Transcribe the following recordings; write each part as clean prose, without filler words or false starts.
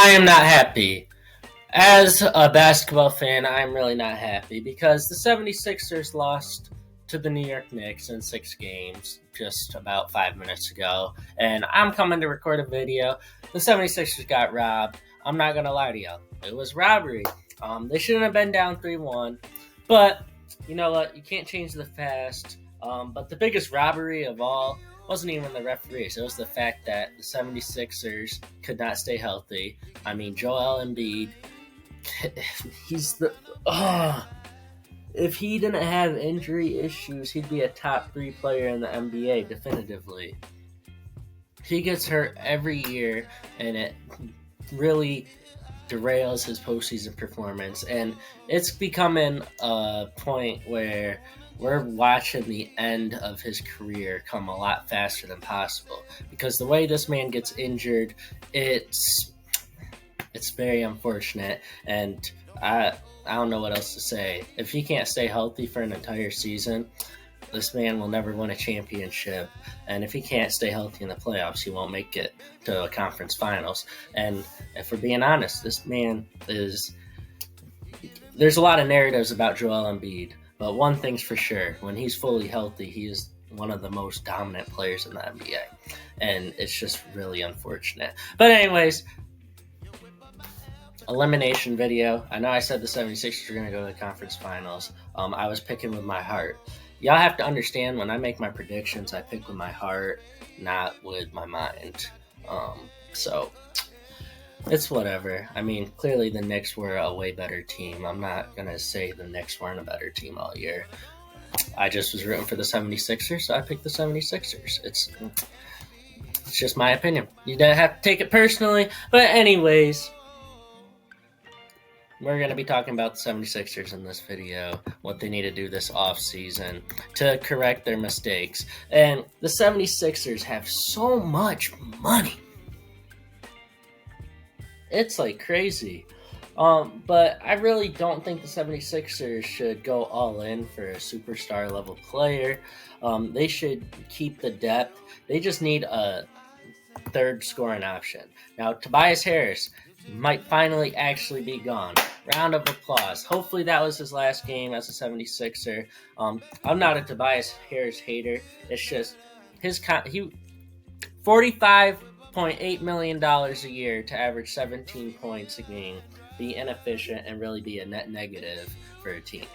I am not happy. As a basketball fan, I'm really not happy because the 76ers lost to the New York Knicks in 6 games just about 5 minutes ago. And I'm coming to record a video. The 76ers got robbed. I'm not going to lie to you. It was robbery. They shouldn't have been down 3-1. But you know what? You can't change the past. But the biggest robbery of all wasn't even the referees. It was the fact that the 76ers could not stay healthy. I mean, Joel Embiid, he's the... If he didn't have injury issues, he'd be a top 3 player in the NBA, definitively. He gets hurt every year, and it really derails his postseason performance. And it's becoming a point where we're watching the end of his career come a lot faster than possible. Because the way this man gets injured, it's very unfortunate. And I don't know what else to say. If he can't stay healthy for an entire season, this man will never win a championship. And if he can't stay healthy in the playoffs, he won't make it to a conference finals. And if we're being honest, this man is... There's a lot of narratives about Joel Embiid, but one thing's for sure. When he's fully healthy, he is one of the most dominant players in the NBA. And it's just really unfortunate. But anyways... elimination video. I know I said the 76ers are going to go to the conference finals. I was picking with my heart. Y'all have to understand, when I make my predictions, I pick with my heart, not with my mind. So, it's whatever. I mean, clearly the Knicks were a way better team. I'm not going to say the Knicks weren't a better team all year. I just was rooting for the 76ers, so I picked the 76ers. It's just my opinion. You don't have to take it personally. But anyways... we're going to be talking about the 76ers in this video, what they need to do this offseason to correct their mistakes. And the 76ers have so much money. It's like crazy. But I really don't think the 76ers should go all in for a superstar level player. They should keep the depth. They just need a third scoring option. Now, Tobias Harris might finally actually be gone. Round of applause. Hopefully that was his last game as a 76er. I'm not a Tobias Harris hater. It's just he $45.8 million a year to average 17 points a game, be inefficient, and really be a net negative for a team.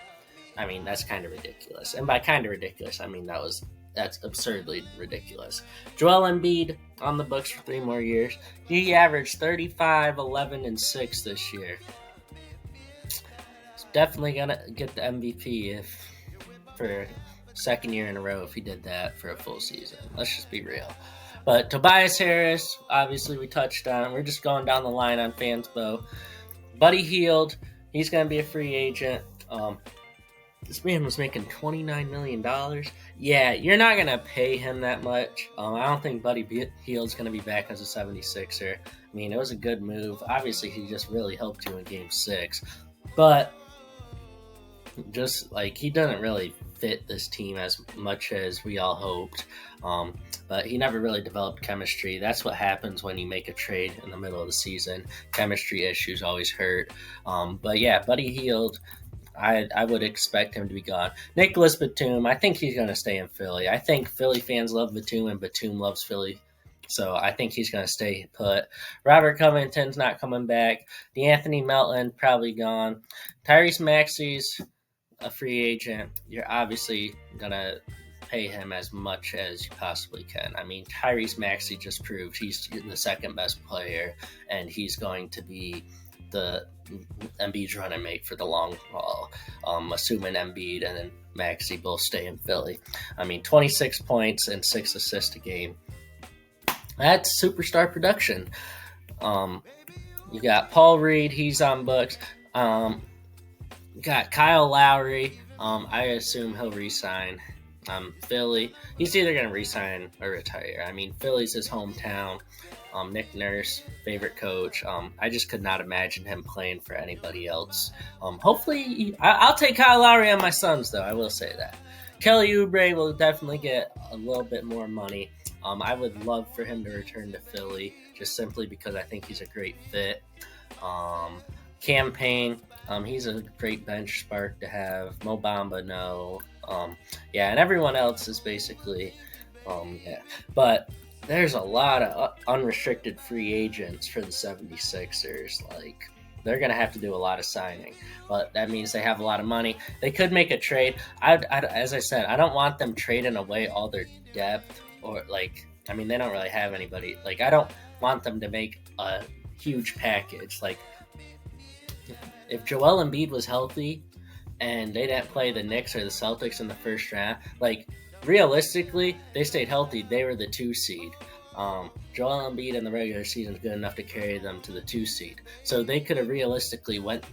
I mean, that's kind of ridiculous. And by kind of ridiculous, I mean that's absurdly ridiculous. Joel Embiid on the books for 3 more years. He averaged 35, 11, and 6 this year. He's definitely going to get the MVP for second year in a row if he did that for a full season. Let's just be real. But Tobias Harris, obviously we touched on. We're just going down the line on Fanspo. Buddy Hield, he's going to be a free agent. This man was making $29 million. Yeah, you're not going to pay him that much. I don't think Buddy Hield's going to be back as a 76er. I mean, it was a good move. Obviously, he just really helped you in Game 6. But just, like, he doesn't really fit this team as much as we all hoped. But he never really developed chemistry. That's what happens when you make a trade in the middle of the season. Chemistry issues always hurt. But, yeah, Buddy Hield... I would expect him to be gone. Nicholas Batum, I think he's going to stay in Philly. I think Philly fans love Batum, and Batum loves Philly. So I think he's going to stay put. Robert Covington's not coming back. DeAnthony Melton, probably gone. Tyrese Maxey's a free agent. You're obviously going to pay him as much as you possibly can. I mean, Tyrese Maxey just proved he's the second best player, and he's going to be the Embiid's running mate for the long haul, assuming Embiid and then Maxey both stay in Philly. I mean, 26 points and 6 assists a game. That's superstar production. You got Paul Reed, he's on books. You got Kyle Lowry. I assume he'll re-sign. Philly. He's either going to re-sign or retire. I mean, Philly's his hometown. Nick Nurse, favorite coach. I just could not imagine him playing for anybody else. Hopefully, I'll take Kyle Lowry on my Suns, though. I will say that. Kelly Oubre will definitely get a little bit more money. I would love for him to return to Philly. just simply because I think he's a great fit. Campaign, he's a great bench spark to have. Mo Bamba, no. And everyone else is basically, yeah. But there's a lot of unrestricted free agents for the 76ers. Like, they're going to have to do a lot of signing, but that means they have a lot of money. They could make a trade. As I said, I don't want them trading away all their depth or they don't really have anybody. Like, I don't want them to make a huge package. Like, if Joel Embiid was healthy and they didn't play the Knicks or the Celtics in the first round, like, realistically, they stayed healthy. They were the 2 seed. Joel Embiid in the regular season is good enough to carry them to the 2 seed. So they could have realistically went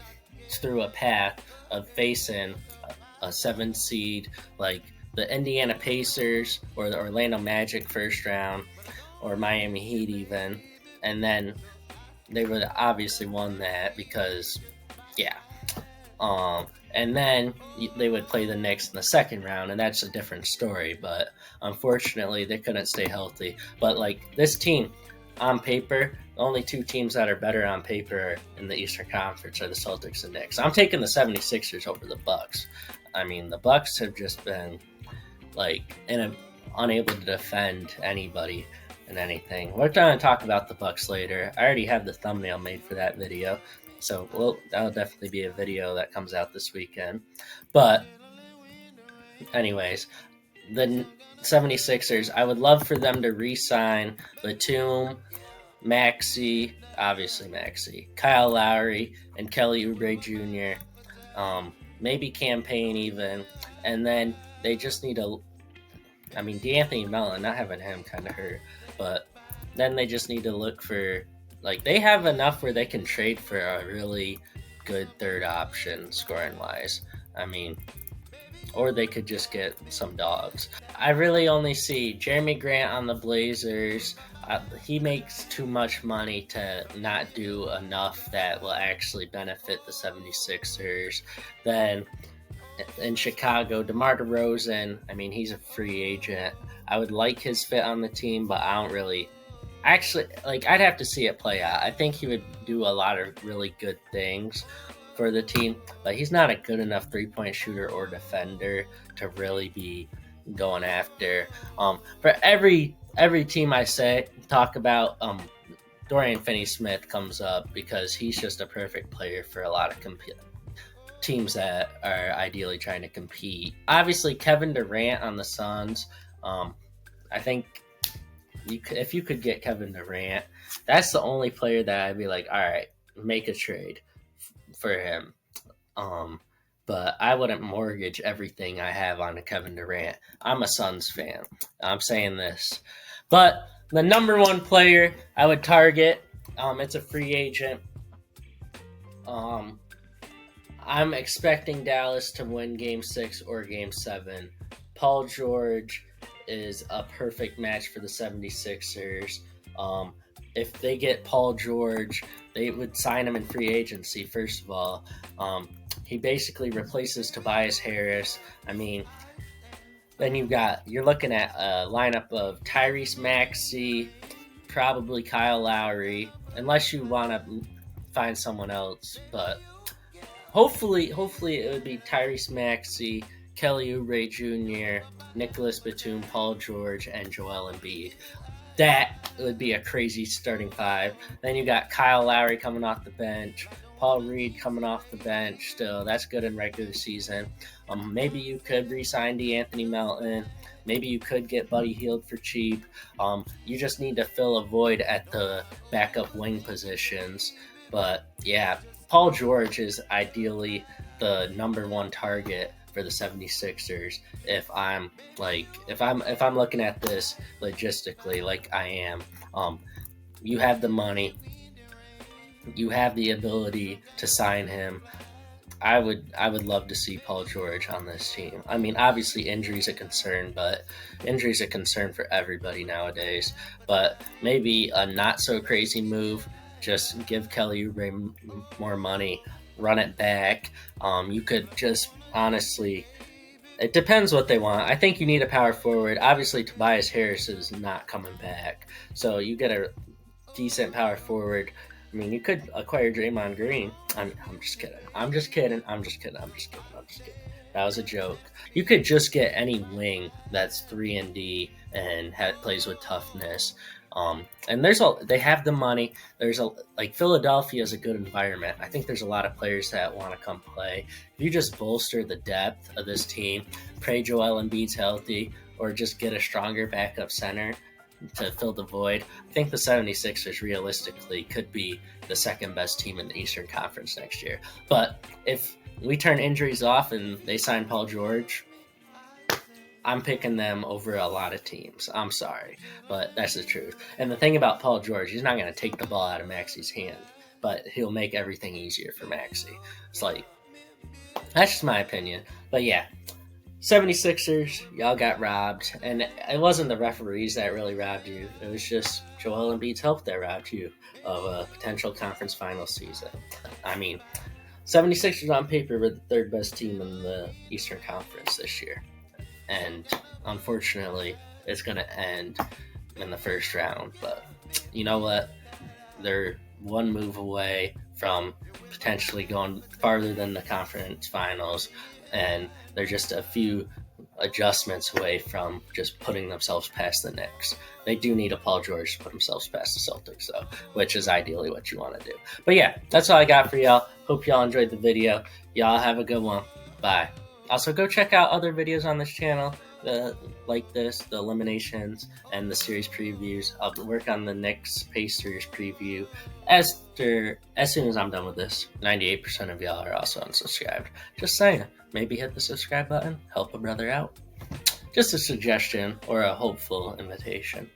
through a path of facing a 7 seed, like the Indiana Pacers or the Orlando Magic first round, or Miami Heat even, and then they would have obviously won that because, yeah. And then they would play the Knicks in the second round, and that's a different story. But unfortunately, they couldn't stay healthy. But, like, this team, on paper, the only 2 teams that are better on paper in the Eastern Conference are the Celtics and Knicks. I'm taking the 76ers over the Bucks. I mean, the Bucks have just been, like, unable to defend anybody and anything. We're going to talk about the Bucks later. I already have the thumbnail made for that video. So that'll definitely be a video that comes out this weekend. But anyways, the 76ers, I would love for them to re-sign Batum, Maxey, Kyle Lowry, and Kelly Oubre Jr., maybe Campaign even. And then they just need D'Anthony Melton, not having him kind of hurt. But then they just need to look for, like, they have enough where they can trade for a really good third option scoring-wise. I mean, or they could just get some dogs. I really only see Jeremy Grant on the Blazers. He makes too much money to not do enough that will actually benefit the 76ers. Then in Chicago, DeMar DeRozan, I mean, he's a free agent. I would like his fit on the team, but I don't really... Actually, like, I'd have to see it play out. I think he would do a lot of really good things for the team, but he's not a good enough three-point shooter or defender to really be going after. For every team I talk about, Dorian Finney-Smith comes up because he's just a perfect player for a lot of teams that are ideally trying to compete. Obviously, Kevin Durant on the Suns, I think if you could get Kevin Durant, that's the only player that I'd be like, all right, make a trade for him. But I wouldn't mortgage everything I have on Kevin Durant. I'm a Suns fan. I'm saying this. But the number one player I would target, it's a free agent. I'm expecting Dallas to win Game 6 or Game 7. Paul George is a perfect match for the 76ers. If they get Paul George, they would sign him in free agency, first of all. He basically replaces Tobias Harris. I mean, then you're looking at a lineup of Tyrese Maxey, probably Kyle Lowry, unless you want to find someone else. But hopefully it would be Tyrese Maxey, Kelly Oubre Jr., Nicholas Batum, Paul George, and Joel Embiid. That would be a crazy starting 5. Then you got Kyle Lowry coming off the bench, Paul Reed coming off the bench still. That's good in regular season. Maybe you could re-sign D'Anthony Melton. Maybe you could get Buddy Hield for cheap. You just need to fill a void at the backup wing positions. But yeah, Paul George is ideally the number one target for the 76ers if I'm looking at this logistically like I am. You have the money, you have the ability to sign him. I would love to see Paul George on this team. I mean, obviously injury's a concern, but injury's a concern for everybody nowadays. But maybe a not so crazy move, just give Kelly Oubre more money, run it back. You could just honestly, it depends what they want. I think you need a power forward. Obviously, Tobias Harris is not coming back, so you get decent power forward. I mean, you could acquire Draymond Green. I'm just kidding. I'm just kidding. That was a joke. You could just get any wing that's 3-and-D and plays with toughness. And they have the money. Like Philadelphia is a good environment. I think there's a lot of players that want to come play. If you just bolster the depth of this team, pray Joel Embiid's healthy, or just get a stronger backup center to fill the void, I think the 76ers realistically could be the second best team in the Eastern Conference next year. But if we turn injuries off and they sign Paul George, I'm picking them over a lot of teams. I'm sorry, but that's the truth. And the thing about Paul George, he's not going to take the ball out of Maxi's hand, but he'll make everything easier for Maxi. It's like, that's just my opinion. But yeah, 76ers, y'all got robbed. And it wasn't the referees that really robbed you. It was just Joel Embiid's help that robbed you of a potential conference final season. I mean, 76ers on paper were the third best team in the Eastern Conference this year. And unfortunately, it's going to end in the first round. But you know what? They're one move away from potentially going farther than the conference finals. And they're just a few adjustments away from just putting themselves past the Knicks. They do need a Paul George to put themselves past the Celtics, though, which is ideally what you want to do. But yeah, that's all I got for y'all. Hope y'all enjoyed the video. Y'all have a good one. Bye. Also, go check out other videos on this channel like this, the eliminations and the series previews. I'll work on the Knicks Pacers preview as soon as I'm done with this. 98% of y'all are also unsubscribed. Just saying, maybe hit the subscribe button, help a brother out. Just a suggestion or a hopeful invitation.